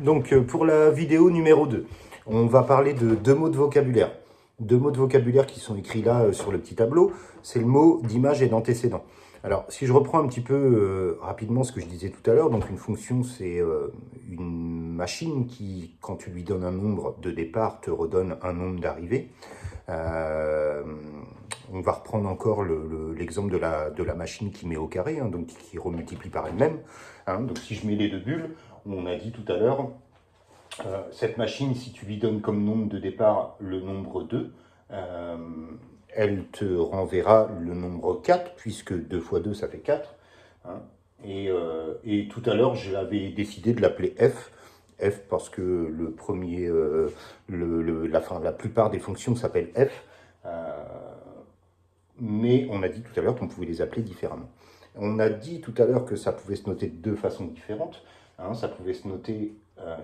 Donc pour la vidéo numéro 2, on va parler de deux mots de vocabulaire. Deux mots de vocabulaire qui sont écrits là sur le petit tableau, c'est le mot d'image et d'antécédent. Alors si je reprends un petit peu rapidement ce que je disais tout à l'heure, donc une fonction c'est une machine qui, quand tu lui donnes un nombre de départ, te redonne un nombre d'arrivée. On va reprendre encore l'exemple de la machine qui met au carré, hein, donc qui remultiplie par elle-même. Hein. Donc si je mets les deux bulles, on a dit tout à l'heure, cette machine, si tu lui donnes comme nombre de départ le nombre 2, elle te renverra le nombre 4, puisque 2 fois 2, ça fait 4. Hein. Et tout à l'heure, j'avais décidé de l'appeler F. F parce que le premier, la plupart des fonctions s'appellent F. Mais on a dit tout à l'heure qu'on pouvait les appeler différemment. On a dit tout à l'heure que ça pouvait se noter de deux façons différentes. Hein, ça pouvait se noter,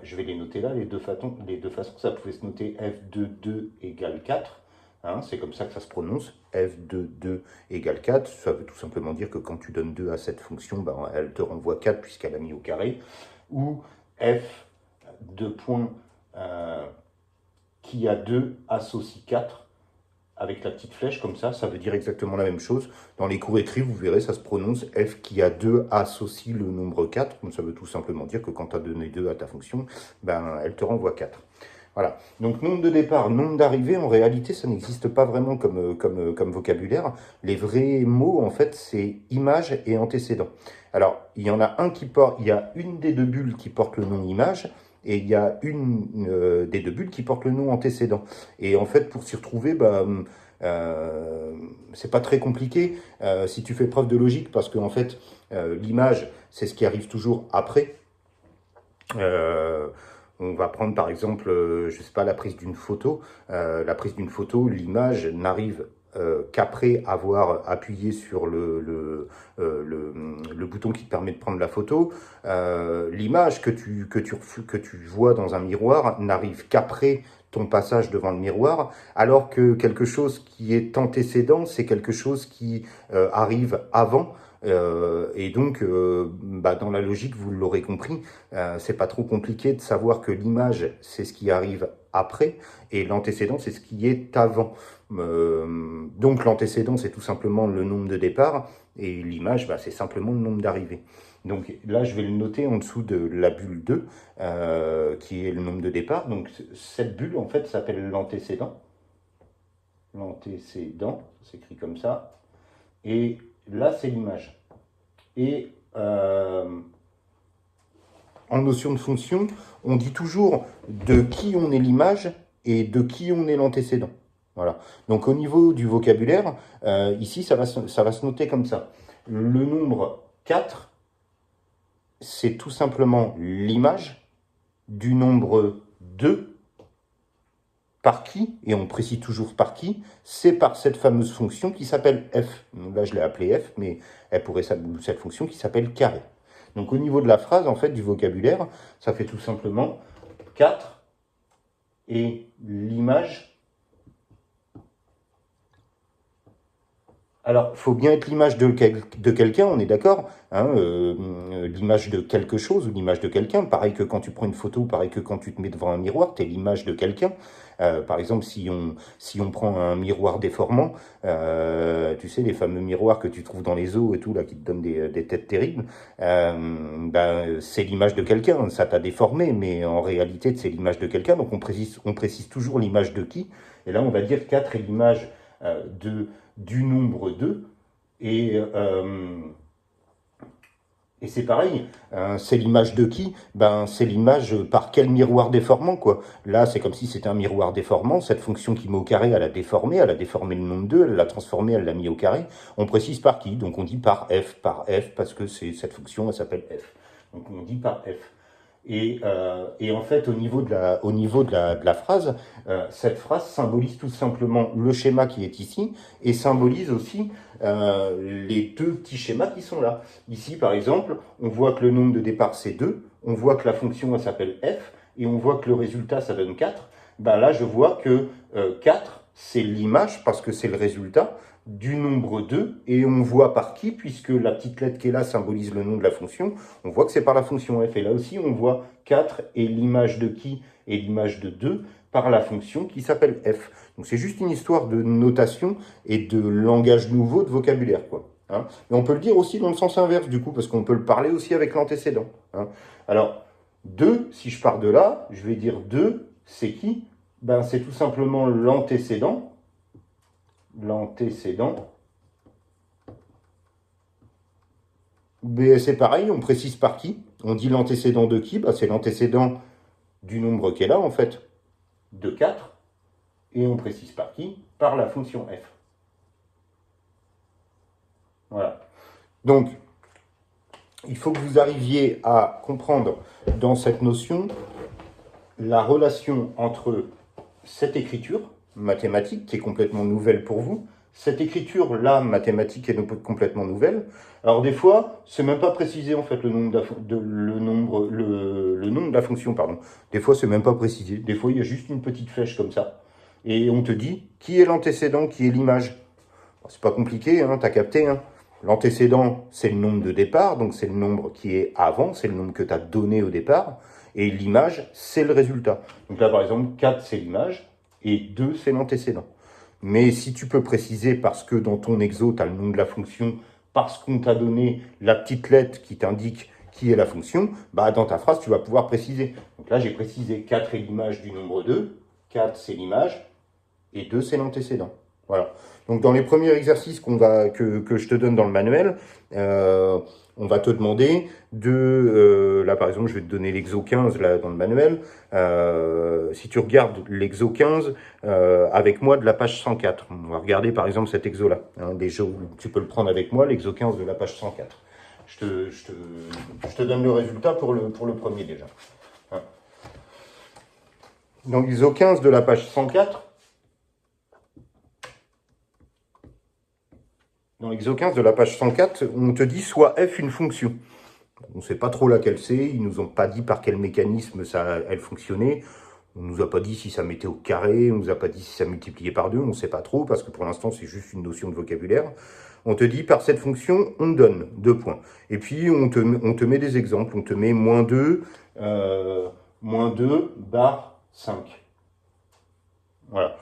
je vais les noter là, les deux façons, ça pouvait se noter f de 2 égale 4. Hein, c'est comme ça que ça se prononce, f de 2 égale 4. Ça veut tout simplement dire que quand tu donnes 2 à cette fonction, ben, elle te renvoie 4 puisqu'elle a mis au carré. Ou f de point qui a 2 associe 4. Avec la petite flèche comme ça veut dire exactement la même chose. Dans les cours écrits, vous verrez, ça se prononce f qui a 2 associe le nombre 4. Donc ça veut tout simplement dire que quand tu as donné 2 à ta fonction, ben, elle te renvoie 4. Voilà. Donc nombre de départ, nombre d'arrivée, en réalité, ça n'existe pas vraiment comme vocabulaire. Les vrais mots, en fait, c'est image et antécédent. Alors, il y en a un qui porte, il y a une des deux bulles qui porte le nom image, et il y a une des deux bulles qui porte le nom antécédent. Et en fait, pour s'y retrouver, bah, c'est pas très compliqué si tu fais preuve de logique, parce que en fait, l'image, c'est ce qui arrive toujours après. On va prendre par exemple, je sais pas, la prise d'une photo. La prise d'une photo, l'image n'arrive qu'après avoir appuyé sur le bouton qui te permet de prendre la photo. L'image que tu vois dans un miroir n'arrive qu'après ton passage devant le miroir, alors que quelque chose qui est antécédent, c'est quelque chose qui arrive avant. Et donc, bah, dans la logique, vous l'aurez compris, c'est pas trop compliqué de savoir que l'image, c'est ce qui arrive après, et l'antécédent, c'est ce qui est avant. Donc l'antécédent, c'est tout simplement le nombre de départ, et l'image, bah, c'est simplement le nombre d'arrivées. Donc là, je vais le noter en dessous de la bulle 2, qui est le nombre de départ. Donc cette bulle, en fait, s'appelle l'antécédent. L'antécédent, c'est écrit comme ça. Et là, c'est l'image. Et en notion de fonction, on dit toujours de qui on est l'image et de qui on est l'antécédent. Voilà. Donc au niveau du vocabulaire, ici, ça va se noter comme ça. Le nombre 4, c'est tout simplement l'image du nombre 2 par qui, et on précise toujours par qui, c'est par cette fameuse fonction qui s'appelle f. Donc là, je l'ai appelée f, mais elle pourrait s'appeler cette fonction qui s'appelle carré. Donc au niveau de la phrase, en fait, du vocabulaire, ça fait tout simplement 4 et l'image. Alors, il faut bien être l'image de quelqu'un, on est d'accord, hein, l'image de quelque chose ou l'image de quelqu'un. Pareil que quand tu prends une photo, pareil que quand tu te mets devant un miroir, tu es l'image de quelqu'un. Par exemple, si on prend un miroir déformant, tu sais, les fameux miroirs que tu trouves dans les zoos et tout, là, qui te donnent des têtes terribles, ben, c'est l'image de quelqu'un. Ça t'a déformé, mais en réalité, c'est l'image de quelqu'un. Donc, on précise toujours l'image de qui. Et là, on va dire 4 est l'image du nombre 2, et c'est pareil, c'est l'image de qui? Ben, c'est l'image par quel miroir déformant, quoi. Là, c'est comme si c'était un miroir déformant, cette fonction qui met au carré, elle a déformé le nombre 2, elle l'a transformé, elle l'a mis au carré. On précise par qui? Donc on dit par f, parce que cette fonction, elle s'appelle f. Donc on dit par f. Et en fait, au niveau de la phrase, cette phrase symbolise tout simplement le schéma qui est ici, et symbolise aussi les deux petits schémas qui sont là. Ici, par exemple, on voit que le nombre de départ, c'est 2, on voit que la fonction, elle s'appelle f, et on voit que le résultat, ça donne 4. Ben là, je vois que 4, c'est l'image, parce que c'est le résultat, du nombre 2, et on voit par qui, puisque la petite lettre qui est là symbolise le nom de la fonction, on voit que c'est par la fonction f. Et là aussi, on voit 4 et l'image de qui et l'image de 2 par la fonction qui s'appelle f. Donc c'est juste une histoire de notation et de langage nouveau, de vocabulaire, quoi. Hein. Et on peut le dire aussi dans le sens inverse, du coup, parce qu'on peut le parler aussi avec l'antécédent. Hein. Alors, 2, si je pars de là, je vais dire 2, c'est qui? Ben, c'est tout simplement l'antécédent. L'antécédent. C'est pareil, on précise par qui. On dit l'antécédent de qui? Ben, c'est l'antécédent du nombre qui est là, en fait, de 4. Et on précise par qui? Par la fonction f. Voilà. Donc, il faut que vous arriviez à comprendre dans cette notion la relation entre cette écriture mathématique, qui est complètement nouvelle pour vous, cette écriture-là, mathématique, est complètement nouvelle. Alors des fois, c'est même pas précisé en fait le nom de la fonction, pardon. Des fois, c'est même pas précisé. Des fois, il y a juste une petite flèche comme ça. Et on te dit qui est l'antécédent, qui est l'image. C'est pas compliqué, hein, t'as capté. Hein. L'antécédent, c'est le nombre de départ, donc c'est le nombre qui est avant, c'est le nombre que tu as donné au départ. Et l'image, c'est le résultat. Donc là, par exemple, 4, c'est l'image, et 2, c'est l'antécédent. Mais si tu peux préciser, parce que dans ton exo, tu as le nom de la fonction, parce qu'on t'a donné la petite lettre qui t'indique qui est la fonction, bah dans ta phrase, tu vas pouvoir préciser. Donc là, j'ai précisé 4 est l'image du nombre 2, 4, c'est l'image, et 2, c'est l'antécédent. Voilà. Donc, dans les premiers exercices que je te donne dans le manuel, on va te demander de... là, par exemple, je vais te donner l'exo 15 là, dans le manuel. Si tu regardes l'exo 15 avec moi de la page 104, on va regarder, par exemple, cet exo-là. Hein, tu peux le prendre avec moi, l'exo 15 de la page 104. Je te donne le résultat pour le premier, déjà. Hein. Donc, l'exo 15 de la page 104... Dans l'exo 15 de la page 104, on te dit soit f une fonction. On ne sait pas trop laquelle c'est, ils ne nous ont pas dit par quel mécanisme elle fonctionnait. On ne nous a pas dit si ça mettait au carré, on ne nous a pas dit si ça multipliait par 2, on ne sait pas trop, parce que pour l'instant, c'est juste une notion de vocabulaire. On te dit, par cette fonction, on donne 2 points. Et puis, on te met des exemples. On te met moins 2 bar 5. Voilà.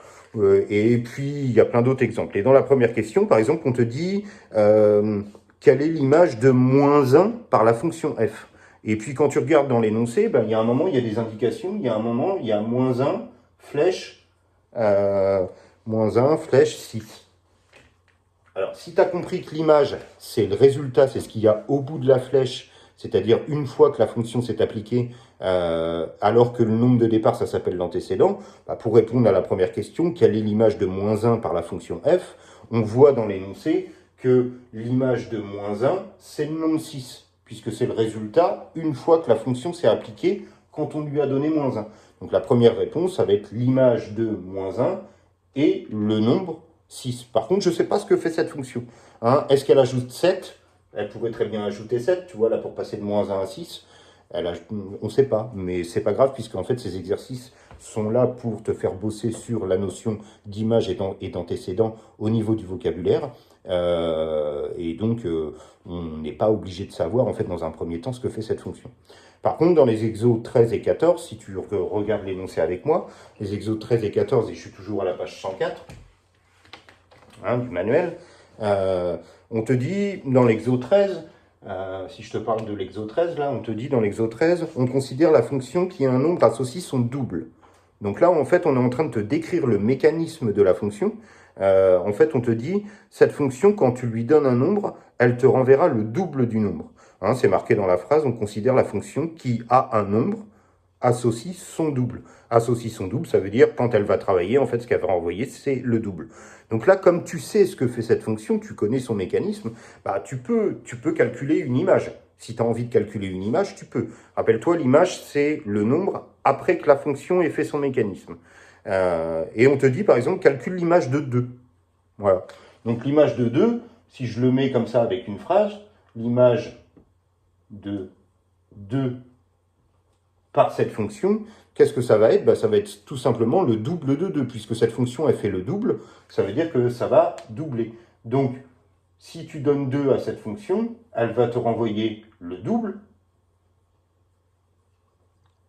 Et puis, il y a plein d'autres exemples. Et dans la première question, par exemple, on te dit quelle est l'image de moins 1 par la fonction f. Et puis, quand tu regardes dans l'énoncé, ben, il y a un moment, il y a des indications. Il y a un moment, il y a moins 1, flèche, moins 1, flèche 6. Alors, si tu as compris que l'image, c'est le résultat, c'est ce qu'il y a au bout de la flèche, c'est-à-dire une fois que la fonction s'est appliquée, alors que le nombre de départ, ça s'appelle l'antécédent, bah pour répondre à la première question, quelle est l'image de moins 1 par la fonction f, on voit dans l'énoncé que l'image de moins 1, c'est le nombre 6, puisque c'est le résultat une fois que la fonction s'est appliquée quand on lui a donné moins 1. Donc la première réponse, ça va être l'image de moins 1 et le nombre 6. Par contre, je ne sais pas ce que fait cette fonction. Hein, est-ce qu'elle ajoute 7 ? Elle pourrait très bien ajouter 7, tu vois, là, pour passer de moins 1 à 6. On ne sait pas, mais c'est pas grave, puisqu'en fait, ces exercices sont là pour te faire bosser sur la notion d'image et d'antécédent au niveau du vocabulaire. Et donc, on n'est pas obligé de savoir, en fait, dans un premier temps, ce que fait cette fonction. Par contre, dans les exos 13 et 14, si tu regardes l'énoncé avec moi, les exos 13 et 14, et je suis toujours à la page 104, hein, du manuel, on te dit, dans l'exo 13, si je te parle de l'exo 13, là, on te dit, dans l'exo 13, on considère la fonction qui a un nombre associé son double. Donc là, en fait, on est en train de te décrire le mécanisme de la fonction. En fait, on te dit, cette fonction, quand tu lui donnes un nombre, elle te renverra le double du nombre. Hein, c'est marqué dans la phrase, on considère la fonction qui a un nombre associe son double. Associe son double, ça veut dire quand elle va travailler, en fait, ce qu'elle va renvoyer, c'est le double. Donc là, comme tu sais ce que fait cette fonction, tu connais son mécanisme, bah, tu peux calculer une image. Si tu as envie de calculer une image, tu peux. Rappelle-toi, l'image, c'est le nombre après que la fonction ait fait son mécanisme. Et on te dit, par exemple, calcule l'image de 2. Voilà. Donc l'image de 2, si je le mets comme ça avec une phrase, l'image de 2 par cette fonction, qu'est-ce que ça va être? Ça va être tout simplement le double de 2, puisque cette fonction, elle fait le double, ça veut dire que ça va doubler. Donc, si tu donnes 2 à cette fonction, elle va te renvoyer le double.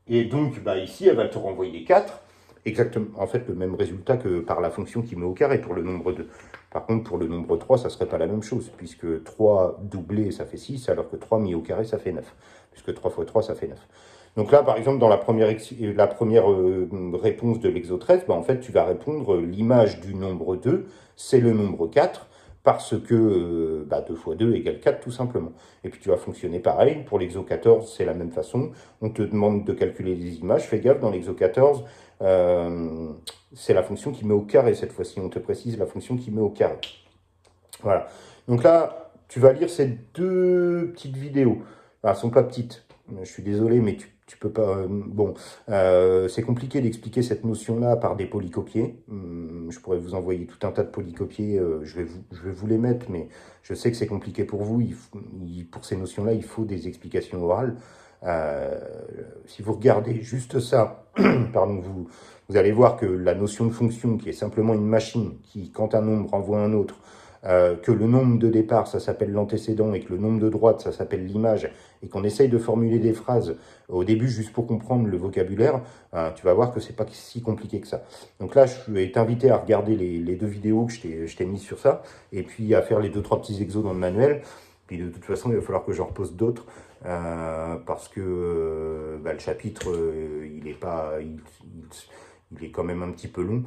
Et donc, bah, ici, elle va te renvoyer 4. Exactement, en fait, le même résultat que par la fonction qui met au carré pour le nombre 2. Par contre, pour le nombre 3, ça ne serait pas la même chose, puisque 3 doublé, ça fait 6, alors que 3 mis au carré, ça fait 9. Puisque 3 fois 3, ça fait 9. Donc là, par exemple, dans la première réponse de l'exo 13, bah, en fait, tu vas répondre l'image du nombre 2, c'est le nombre 4, parce que 2 fois 2 égale 4, tout simplement. Et puis tu vas fonctionner pareil. Pour l'exo 14, c'est la même façon. On te demande de calculer les images. Fais gaffe, dans l'exo 14, c'est la fonction qui met au carré cette fois-ci. On te précise la fonction qui met au carré. Voilà. Donc là, tu vas lire ces 2 petites vidéos. Elles ne sont pas petites. Je suis désolé, mais tu peux pas... c'est compliqué d'expliquer cette notion-là par des polycopiés. Je pourrais vous envoyer tout un tas de polycopiés. Je vais vous les mettre, mais je sais que c'est compliqué pour vous. Pour ces notions-là, il faut des explications orales. Si vous regardez juste ça, pardon, vous allez voir que la notion de fonction, qui est simplement une machine qui, quand un nombre renvoie un autre, que le nombre de départ, ça s'appelle l'antécédent, et que le nombre de droite, ça s'appelle l'image, et qu'on essaye de formuler des phrases au début juste pour comprendre le vocabulaire, tu vas voir que c'est pas si compliqué que ça. Donc là, je vais t'inviter à regarder les 2 vidéos que je t'ai mises sur ça, et puis à faire les 2-3 petits exos dans le manuel. Puis de toute façon, il va falloir que j'en repose d'autres, parce que le chapitre, il est quand même un petit peu long,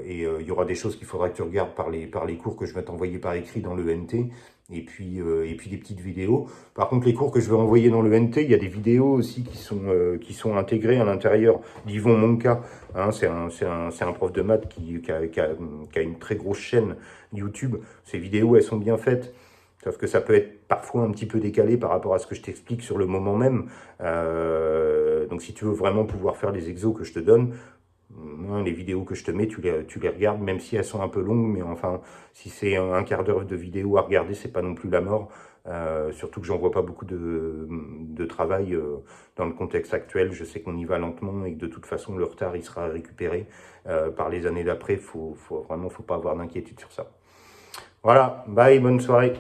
et il y aura des choses qu'il faudra que tu regardes par les cours que je vais t'envoyer par écrit dans le NT, et puis des petites vidéos. Par contre, les cours que je vais envoyer dans le NT, il y a des vidéos aussi qui sont intégrées à l'intérieur d'Yvon Monca. Hein, c'est un prof de maths qui a une très grosse chaîne YouTube. Ces vidéos, elles sont bien faites. Sauf que ça peut être parfois un petit peu décalé par rapport à ce que je t'explique sur le moment même. Donc si tu veux vraiment pouvoir faire les exos que je te donne, les vidéos que je te mets, tu les regardes, même si elles sont un peu longues, mais enfin, si c'est un quart d'heure de vidéo à regarder, c'est pas non plus la mort. Surtout que j'en vois pas beaucoup de travail dans le contexte actuel. Je sais qu'on y va lentement et que de toute façon, le retard, il sera récupéré par les années d'après. Faut pas avoir d'inquiétude sur ça. Voilà, bye, bonne soirée.